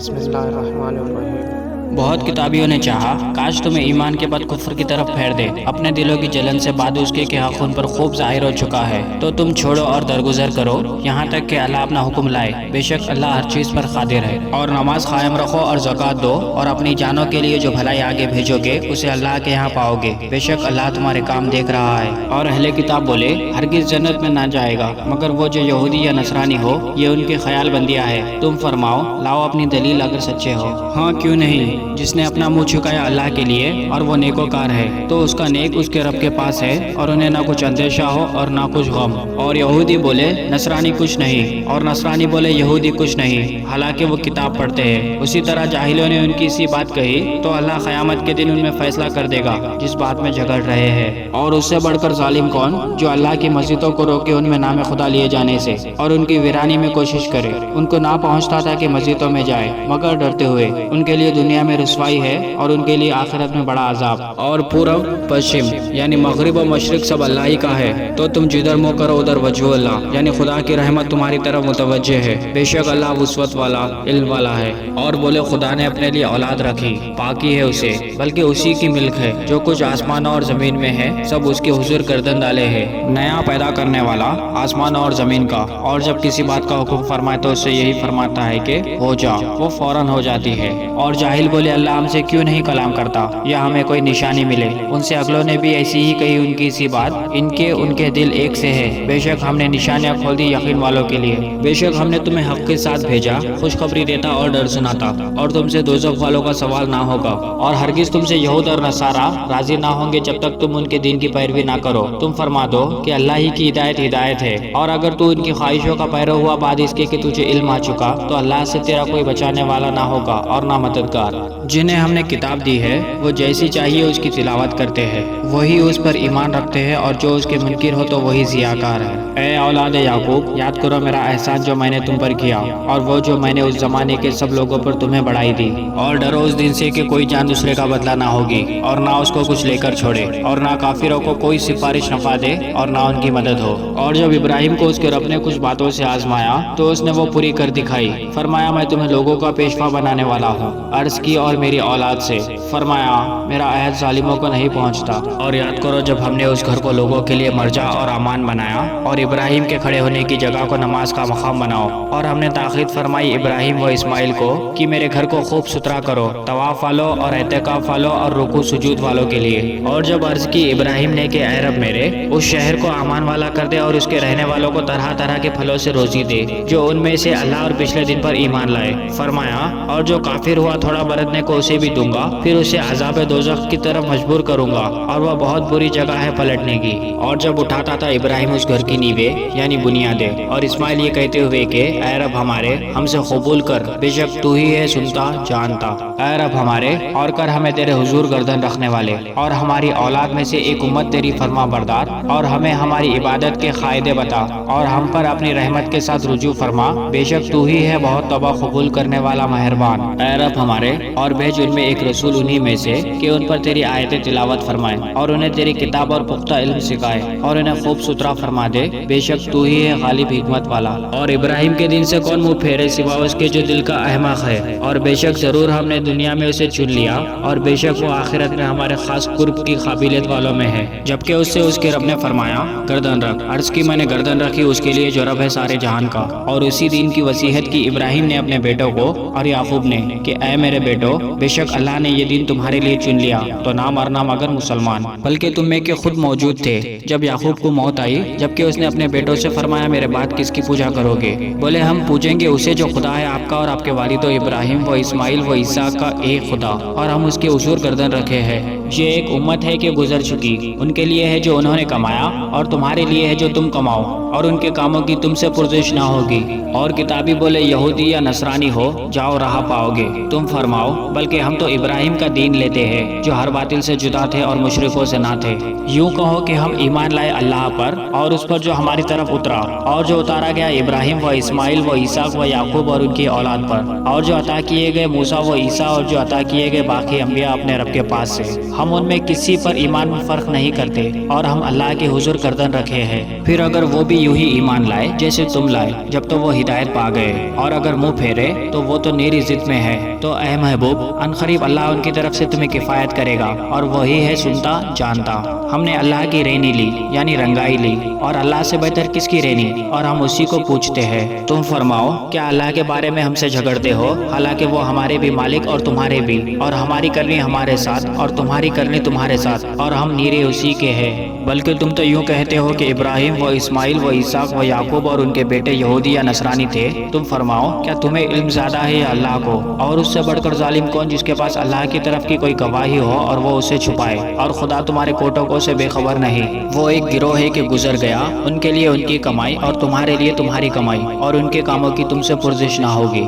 بسم اللہ الرحمن الرحیم۔ بہت کتابیوں نے چاہا کاش تمہیں ایمان کے بعد کفر کی طرف پھیر دے، اپنے دلوں کی جلن سے بعد اس کے کہ حق ان پر خوب ظاہر ہو چکا ہے، تو تم چھوڑو اور درگزر کرو یہاں تک کہ اللہ اپنا حکم لائے، بے شک اللہ ہر چیز پر قادر ہے۔ اور نماز قائم رکھو اور زکوٰۃ دو، اور اپنی جانوں کے لیے جو بھلائی آگے بھیجو گے اسے اللہ کے یہاں پاؤ گے، بے شک اللہ تمہارے کام دیکھ رہا ہے۔ اور اہل کتاب بولے ہرگز جنت میں نہ جائے گا مگر وہ جو یہودی یا نصرانی ہو، یہ ان کی خیال بندیاں ہے۔ تم فرماؤ لاؤ اپنی دلیل اگر سچے ہو۔ ہاں کیوں نہیں، جس نے اپنا منہ چھکایا اللہ کے لیے اور وہ نیکوکار ہے تو اس کا نیک اس کے رب کے پاس ہے، اور انہیں نہ کچھ اندیشہ ہو اور نہ کچھ غم۔ اور یہودی بولے نصرانی کچھ نہیں، اور نصرانی بولے یہودی کچھ نہیں، حالانکہ وہ کتاب پڑھتے ہیں۔ اسی طرح جاہلوں نے ان کی سی بات کہی تو اللہ قیامت کے دن ان میں فیصلہ کر دے گا جس بات میں جھگڑ رہے ہیں۔ اور اس سے بڑھ کر ظالم کون جو اللہ کی مسجدوں کو روکے ان میں نام خدا لیے جانے سے اور ان کی ویرانی میں کوشش کرے۔ ان کو نہ پہنچتا تھا کہ مسجدوں میں جائے مگر ڈرتے ہوئے، ان کے لیے دنیا میں رسوائی ہے اور ان کے لیے آخرت میں بڑا عذاب۔ اور پورب پشچم یعنی مغرب و مشرق سب اللہ ہی کا ہے، تو تم جدھر منہ کرو ادھر وجہ اللہ، یعنی خدا کی رحمت تمہاری طرف متوجہ ہے، بے شک اللہ وسعت والا علم والا ہے۔ اور بولے خدا نے اپنے لیے اولاد رکھی، پاکی ہے اسے، بلکہ اسی کی ملک ہے، جو کچھ آسمانوں اور زمین میں ہے سب اس کے حضور گردن ڈالے ہے، نیا پیدا کرنے والا آسمان اور زمین کا۔ اور جب کسی بات کا حکم فرمائے تو اس سے یہی فرماتا ہے کہ ہو جا، وہ فوراً ہو جاتی ہے۔ اور جاہل بولے اللہ ہم سے کیوں نہیں کلام کرتا یا ہمیں کوئی نشانی ملے۔ ان سے اگلوں نے بھی ایسی ہی کہی ان کی سی بات، ان کے دل ایک سے ہے، بے شک ہم نے نشانیاں کھول دی یقین والوں کے لیے۔ بے شک ہم نے تمہیں حق کے ساتھ بھیجا، خوشخبری دیتا اور ڈر سناتا، اور تم سے دوزخ والوں کا سوال نہ ہوگا۔ اور ہرگز تم سے یہود اور نصارہ راضی نہ ہوں گے جب تک تم ان کے دین کی پیروی نہ کرو۔ تم فرما دو کہ اللہ ہی کی ہدایت ہے، اور اگر تو ان کی خواہشوں کا پیرو ہوا بعد اس کے کہ تجھے علم آ چکا تو اللہ سے تیرا کوئی بچانے والا نہ ہوگا اور نہ مددگار۔ جنہیں ہم نے کتاب دی ہے وہ جیسی چاہیے اس کی تلاوت کرتے ہیں، وہی اس پر ایمان رکھتے ہیں، اور جو اس کے منکر ہو تو وہی ضیاءکار ہے۔ اے اولاد یعقوب، یاد کرو میرا احسان جو میں نے تم پر کیا، اور وہ جو میں نے اس زمانے کے سب لوگوں پر تمہیں بڑھائی دی۔ اور ڈرو اس دن سے کہ کوئی جان دوسرے کا بدلہ نہ ہوگی، اور نہ اس کو کچھ لے کر چھوڑے، اور نہ کافروں کو کوئی سفارش نفع دے اور نہ ان کی مدد ہو۔ اور جب ابراہیم کو اس کے رب نے کچھ باتوں سے آزمایا تو اس نے وہ پوری کر دکھائی۔ فرمایا میں تمہیں لوگوں کا پیشوا بنانے والا ہوں، عرض کی اور میری اولاد سے۔ فرمایا میرا عہد ظالموں کو نہیں پہنچتا۔ اور یاد کرو جب ہم نے اس گھر کو لوگوں کے لیے مرجع اور امان بنایا، اور ابراہیم کے کھڑے ہونے کی جگہ کو نماز کا مقام بناؤ، اور ہم نے تاکید فرمائی ابراہیم و اسماعیل کو کہ میرے گھر کو خوب ستھرا کرو، طواف والوں اور اعتکاف والوں اور رکوع سجود والوں کے لیے۔ اور جب عرض کی ابراہیم نے کہ اے رب میرے، اس شہر کو امان والا کر دے اور اس کے رہنے والوں کو طرح طرح کے پھلوں سے روزی دے جو ان میں سے اللہ اور پچھلے دن پر ایمان لائے۔ فرمایا اور جو کافر ہوا تھوڑا برتنے کو اسے بھی دوں گا، پھر اسے عذاب دوزخ کی طرف مجبور کروں گا، اور وہ بہت بری جگہ ہے پلٹنے کی۔ اور جب اٹھاتا تھا ابراہیم اس گھر کی نیویں یعنی بنیادیں، اور اسماعیل یہ کہتے ہوئے کہ اے رب ہمارے ہم سے قبول کر، بے شک تو ہی ہے سنتا جانتا۔ اے رب ہمارے اور کر ہمیں تیرے حضور گردن رکھنے والے، اور ہماری اولاد میں سے ایک امت تیری فرما بردار، اور ہمیں ہماری عبادت کے قاعدے بتا، اور ہم پر اپنی رحمت کے ساتھ رجوع فرما، بے شک تو ہی ہے بہت توبہ قبول کرنے والا مہربان۔ اے رب ہمارے اور بھیج ان میں ایک رسول انہی میں سے کہ ان پر تیری آیتیں تلاوت فرمائے، اور انہیں تیری کتاب اور پختہ علم سکھائے، اور انہیں خوب ستھرا فرما دے، بے شک تو ہی ہے غالب حکمت والا۔ اور ابراہیم کے دین سے کون منہ پھیرے سوا اس کے جو دل کا احمق ہے، اور بے شک ضرور ہم نے دنیا میں اسے چن لیا، اور بے شک وہ آخرت میں ہمارے خاص قرب کی قابلیت والوں میں ہے۔ جبکہ اس سے اس کے رب نے فرمایا گردن رکھ، عرض کی میں نے گردن رکھی اس کے لیے جو رب ہے سارے جہان کا۔ اور اسی دین کی وصیحت کی ابراہیم نے اپنے بیٹوں کو اور یعقوب نے کہ اے میرے بیٹو، بے شک اللہ نے یہ دین تمہارے لیے چن لیا تو نہ مرنا مگر مسلمان، بلکہ تم میں کے خود موجود تھے جب یعقوب کو موت آئی، جبکہ اس نے اپنے بیٹوں سے فرمایا میرے بعد کس کی پوجا کرو گے؟ بولے ہم پوجیں گے اسے جو خدا ہے آپ کا اور آپ کے والد و ابراہیم و اسماعیل و عیسیٰ کا ایک خدا، اور ہم اس کے حضور گردن رکھے ہیں۔ یہ ایک امت ہے کہ گزر چکی، ان کے لیے ہے جو انہوں نے کمایا، اور تمہارے لیے ہے جو تم کماؤ، اور ان کے کاموں کی تم سے پرزش نہ ہوگی۔ اور کتابی بولے یہودی یا نصرانی ہو جاؤ راہ پاؤ گے۔ تم فرماؤ بلکہ ہم تو ابراہیم کا دین لیتے ہیں جو ہر باطل سے جدا تھے اور مشرکوں سے نہ تھے۔ یوں کہو کہ ہم ایمان لائے اللہ پر اور اس پر جو ہماری طرف اترا، اور جو اتارا گیا ابراہیم و اسماعیل و اسحاق و یعقوب اور ان کی اولاد پر، اور جو عطا کیے گئے موسیٰ و عیسیٰ، اور جو عطا کیے گئے باقی انبیاء اپنے رب کے پاس سے۔ ہم ان میں کسی پر ایمان میں فرق نہیں کرتے اور ہم اللہ کے حضور گردن رکھے ہیں۔ پھر اگر وہ بھی یوں ہی ایمان لائے جیسے تم لائے جب تو وہ ہدایت پا گئے، اور اگر منہ پھیرے تو وہ تو نیری ضد میں ہے۔ تو اے محبوب، عنقریب اللہ ان کی طرف سے تمہیں کفایت کرے گا اور وہی ہے سنتا جانتا۔ ہم نے اللہ کی رینی لی یعنی رنگائی لی، اور اللہ سے بہتر کس کی رینی، اور ہم اسی کو پوچھتے ہیں۔ تم فرماؤ کیا اللہ کے بارے میں ہم سے جھگڑتے ہو، حالانکہ وہ ہمارے بھی مالک اور تمہارے بھی، اور ہماری کرنی ہمارے ساتھ اور تمہاری کرنی تمہارے ساتھ، اور ہم نیرے اسی کے ہیں۔ بلکہ تم تو یوں کہتے ہو کہ ابراہیم و اسماعیل و اسحاق و یعقوب اور ان کے بیٹے یہودی یا نصرانی تھے۔ تم فرماؤ کیا تمہیں علم زیادہ ہے یا اللہ کو؟ اور اس سے بڑھ کر ظالم کون جس کے پاس اللہ کی طرف کی کوئی گواہی ہو اور وہ اسے چھپائے، اور خدا تمہارے کوٹوں سے بے خبر نہیں۔ وہ ایک گروہ ہے کہ گزر گیا، ان کے لیے ان کی کمائی اور تمہارے لیے تمہاری کمائی، اور ان کے کاموں کی تم سے پرزش نہ ہوگی۔